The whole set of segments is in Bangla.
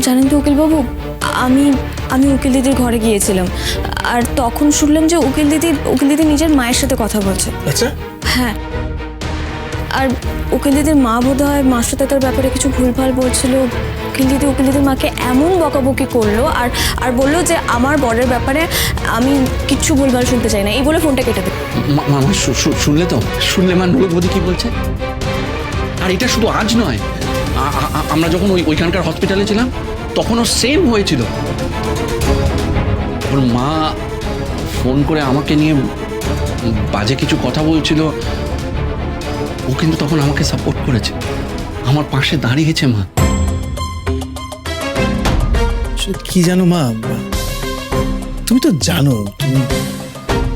জানেন তো উকিলবাবু, আমি আমি উকিল দিদির ঘরে গিয়েছিলাম, আর তখন শুনলাম যে উকিল দিদি নিজের মায়ের সাথে কথা বলছে। আচ্ছা, হ্যাঁ, আর উকিল দিদির মা বোধহয় মার সাথে তার ব্যাপারে কিছু ভুলভাল বলছিল। উকিল দিদির মাকে এমন বকাবকি করলো আর বললো যে আমার বরের ব্যাপারে আমি কিচ্ছু ভুলভাল শুনতে চাই না, এই বলে ফোনটা কেটে দেবে। মামা শুনলে তো, শুনলে মা নুরুক বৌদি কি বলছে? আর এটা শুধু আজ নয়, আমরা যখন ওইখানকার হসপিটালে ছিলাম তখনও সেম হয়েছিল। ওর মা ফোন করে আমাকে নিয়ে বাজে কিছু কথা বলছিল, ও কিন্তু তখন আমাকে সাপোর্ট করেছে, আমার পাশে দাঁড়িয়েছে। মা কি জানো মা, তুমি তো জানো,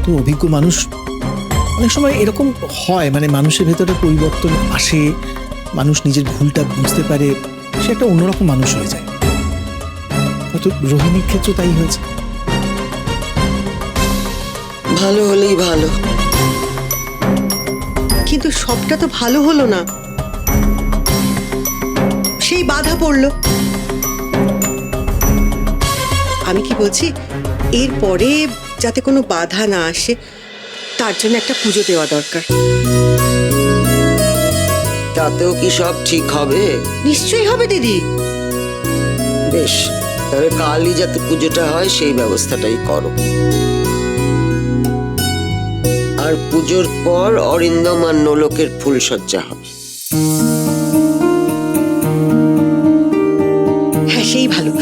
তুমি অভিজ্ঞ মানুষ, অনেক সময় এরকম হয়, মানে মানুষের ভেতরে পরিবর্তন আসে, মানুষ নিজের ভুলটা বুঝতে পারে, সে একটা অন্যরকম মানুষ হয়ে যায়। হয়তো রোহিণীর ক্ষেত্রে তাই হয়েছে। ভালো হলেই ভালো, কিন্তু সবটা তো ভালো হলো না, সেই বাধা পড়লো। আমি কি বলছি, এরপরে যাতে কোনো বাধা না আসে তার জন্য একটা পুজো দেওয়া দরকার। তাতেও কি সব ঠিক হবে? নিশ্চয়ই হবে দিদি। বেশ, তবে কালই যাতে পুজোটা হয় সেই ব্যবস্থাটাই করো। আর পুজোর পর অরিন্দম আর নোলকের ফুলসজ্জা হবে। হ্যাঁ, সেই ভালো।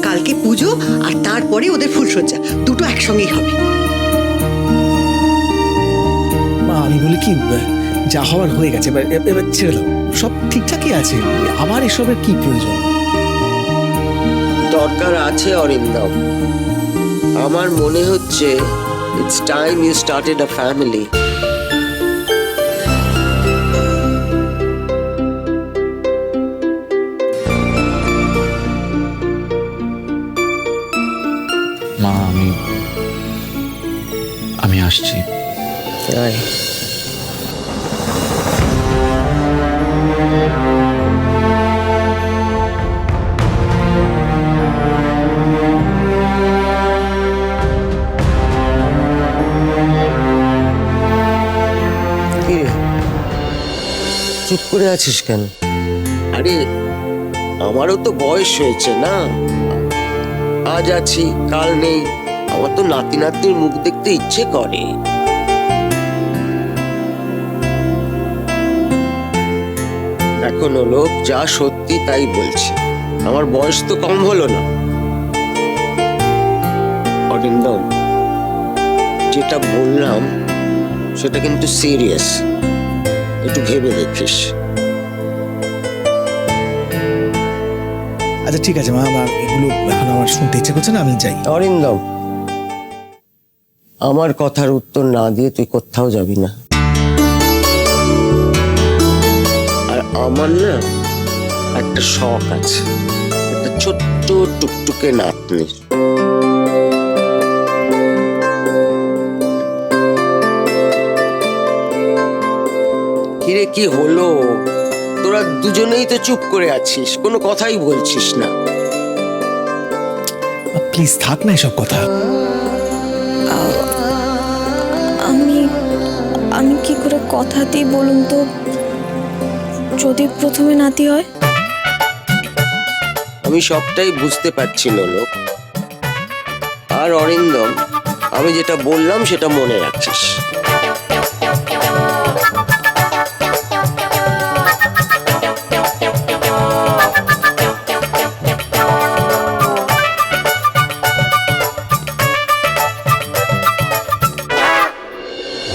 কালকে পুজো আর তারপরে ওদের ফুলসজ্জা, দুটো একসঙ্গেই হবে। মা আমি বলি কি, যা হওয়ার হয়ে গেছে, এবার ছেড়ে দাও, সব ঠিকঠাকই আছে, আবার এসবের কি প্রয়োজন? দরকার আছে অরিন্দম। আমার মনে হচ্ছে it's time you started a family. মা আমি আসছি। আয়। চুপ করে আছিস কেন? আরে আমারও তো বয়স হয়েছে না, আজ আছি কাল নেই। আমার তো নাতি নাতনির মুখ দেখতে ইচ্ছে করে। এখন লোক যা সত্যি তাই বলছে, আমার বয়স তো কম হলো না। অরিন্দম, যেটা বললাম সেটা কিন্তু সিরিয়াস, একটু ভেবে দেখিস। আচ্ছা ঠিক আছে মা, আমার এগুলো এখন আমার শুনতে ইচ্ছে করছে না, আমি যাই। অরিন্দম, আমার কথার উত্তর না দিয়ে তুই কোথাও যাবি না। আর আমার না একটা শখ আছে, একটা ছোট্ট টুকটুকে নাতনি। কিরে কি হলো? তোরা দুজনেই তো চুপ করে আছিস, কোনো কথাই বলছিস না। প্লিজ থাক না এসব কথা। আমি কি করে কথা দিই বলুন তো, যদি প্রথমে নাতি হয়? আমি সবটাই বুঝতে পারছি লোক। আর অরিন্দম, আমি যেটা বললাম সেটা মনে রাখিস।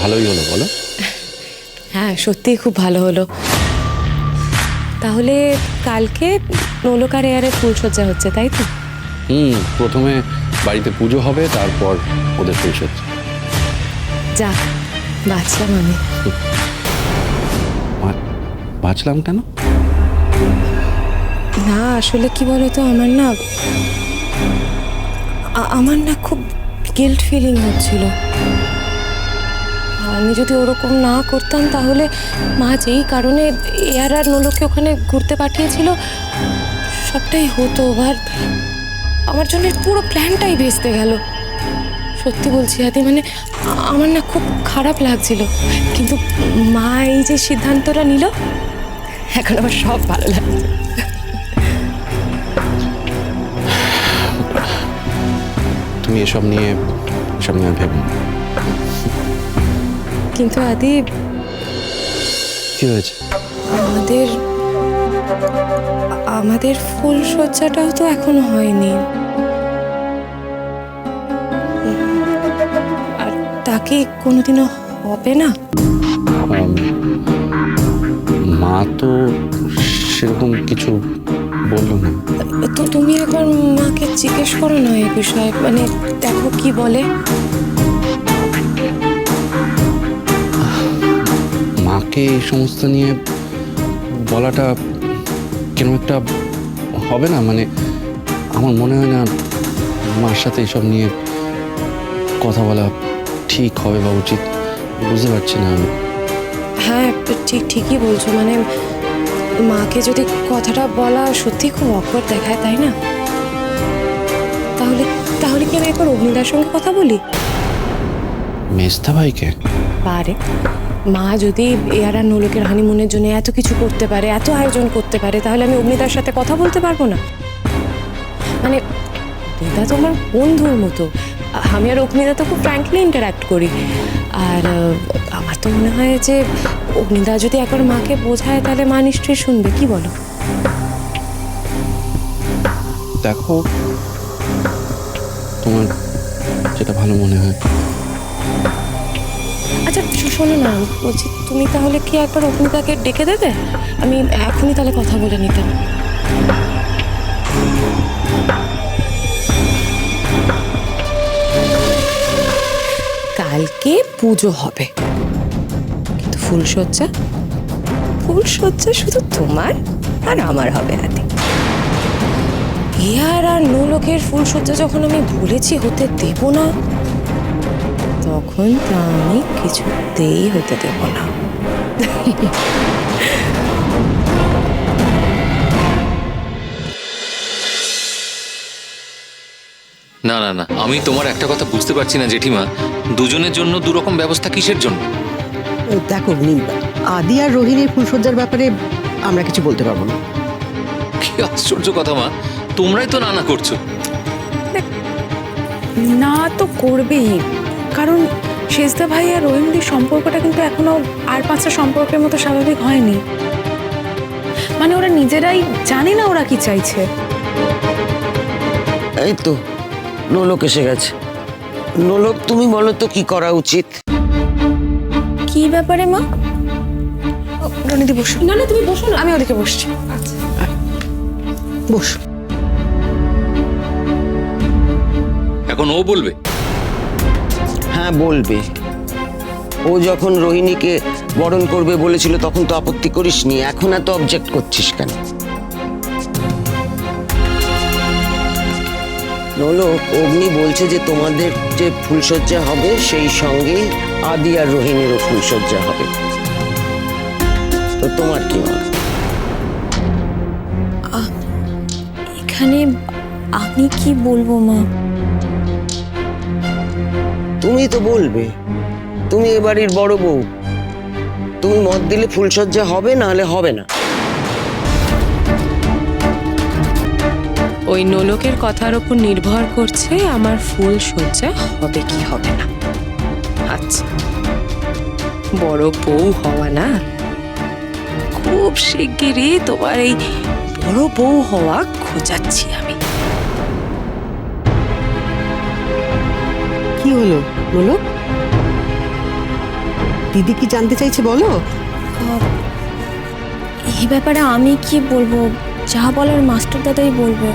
ভালোই হলো বলো। হ্যাঁ, সত্যিই খুব ভালো হলো। তাহলে কালকে নোলক আর এয়ারের ফুলসজ্জা হচ্ছে, তাই তো? প্রথমে বাড়িতে পুজো হবে, তারপর ওদের ফুলসজ্জা। যাক, বাঁচলাম আমি। বাঁচলাম কেন? না আসলে কি বলতো, আমার না খুব গিল্ট ফিলিং হচ্ছিল। আমি যদি ওরকম না করতাম তাহলে মা যেই কারণে এয়ার আর নোলককে ওখানে ঘুরতে পাঠিয়েছিল সবটাই হতো, আর আমার জন্য পুরো প্ল্যানটাই ভেস্তে গেল। সত্যি বলছি আদি, মানে আমার না খুব খারাপ লাগছিল, কিন্তু মা এই যে সিদ্ধান্তটা নিল, এখন আমার সব ভালো লাগছে। তুমি এসব নিয়ে আর ভেবো না। কিন্তু আদি, কি হয়েছে? আমাদের ফুলসজ্জাটাও তো এখনো হয়নি, আর তাকে কোনোদিনও হবে না। মা তো সেরকম কিছু বললো না। তো তুমি একবার মাকে জিজ্ঞেস করো না এই বিষয়ে, মানে দেখো কি বলে। মাকে এই সমস্ত নিয়ে বলাটা কেন একটা হবে না, মানে আমার মনে হয় না মার সাথে এসব নিয়ে কথা বলা ঠিক হবে বা উচিত। বুঝতে পারছি না আমি। হ্যাঁ, ঠিকই বলছো, মানে মাকে যদি কথাটা বলা সত্যি খুব অকওয়ার্ড দেখায়, তাই না? তাহলে কি আমি একবার অগ্নিদার সঙ্গে কথা বলি? মেজদা ভাইকে? পারে। মা যদি এয়ার আর নোলকের হানিমুনের জন্য এত কিছু করতে পারে, এত আয়োজন করতে পারে, তাহলে আমি অগ্নিদার সাথে কথা বলতে পারবো না? মানে অগ্নিদা তো আমার বন্ধুর মতো, আমি আর অগ্নিদা তো খুব ফ্র্যাঙ্কলি ইন্টারাক্ট করি। আর আমার তো মনে হয় যে অগ্নিদা যদি একবার মাকে বোঝায়, তাহলে মা নিশ্চয়ই শুনবে। কি বলো? দেখো, তোমার যেটা ভালো মনে হয়। আচ্ছা শোনো না, বলছি তুমি তাহলে কি একবার অগ্নিদাকে ডেকে দেবে? আমি এখনই তাহলে কথা বলে নিতাম। কালকে পুজো হবে, কিন্তু ফুলসজ্জা শুধু তোমার আর আমার হবে আদি। এয়ার আর নোলকের ফুলসজ্জা যখন আমি বলেছি হতে দেব না, তখন তা আমি কিছুতেই হতে দেব না। না না না, আমি তোমার একটা কথা বুঝতে পারছি না জেঠিমা, দুজনের জন্য দুরকম ব্যবস্থা কিসের জন্য? দেখো আদি আর রোহিণীর ফুলসজ্জার ব্যাপারে আমরা কিছু বলতে পারবো না। কি আশ্চর্য কথা মা, তোমরাই তো না করছো। না তো করবেই, কারণ শেষদা ভাই আর রোহিণীর সম্পর্কটা কিন্তু এখনো আর 5টা সম্পর্কের মতো স্বাভাবিক হয়নি। মানে ওরা নিজেরাই জানে না ওরা কি চাইছে। এই তো নোলক এসে গেছে। নোলক, তুমি বলো তো কি করা উচিত? কি ব্যাপারে মা? রনিদি বসো। না না, তুমি বসো না, আমি ওদিকে বসছি। বস। এখন ও বলবে? হ্যাঁ বলবে। ও যখন রোহিণীকে বরণ করবে বলেছিল তখন তো আপত্তি করিসনি, এখন এত অবজেক্ট করছিস কেন? নোলক, অগ্নি বলছে যে তোমাদের যে ফুলসজ্জা হবে সেই সঙ্গেই আদি আর রোহিণীরও ফুলসজ্জা হবে, তো তোমার কি মত? এখানে আমি কি বলবো মা? তুমি তো বলবে, তুমি এ বাড়ির বড় বউ, তুমি মত দিলে ফুলসজ্জা হবে, না হলে হবে না। ওই নোলকের কথার উপর নির্ভর করছে আমার ফুলসজ্জা হবে কি হবে না। আচ্ছা, বড় বউ হওয়া না, খুব শিগগিরই তোমার এই বড় বউ হওয়া খোঁজাচ্ছি আমি। কি হলো বলো, দিদি কি জানতে চাইছে বলো। এই ব্যাপারে আমি কি বলবো? যা বলার মাস্টার দাদাই বলবে।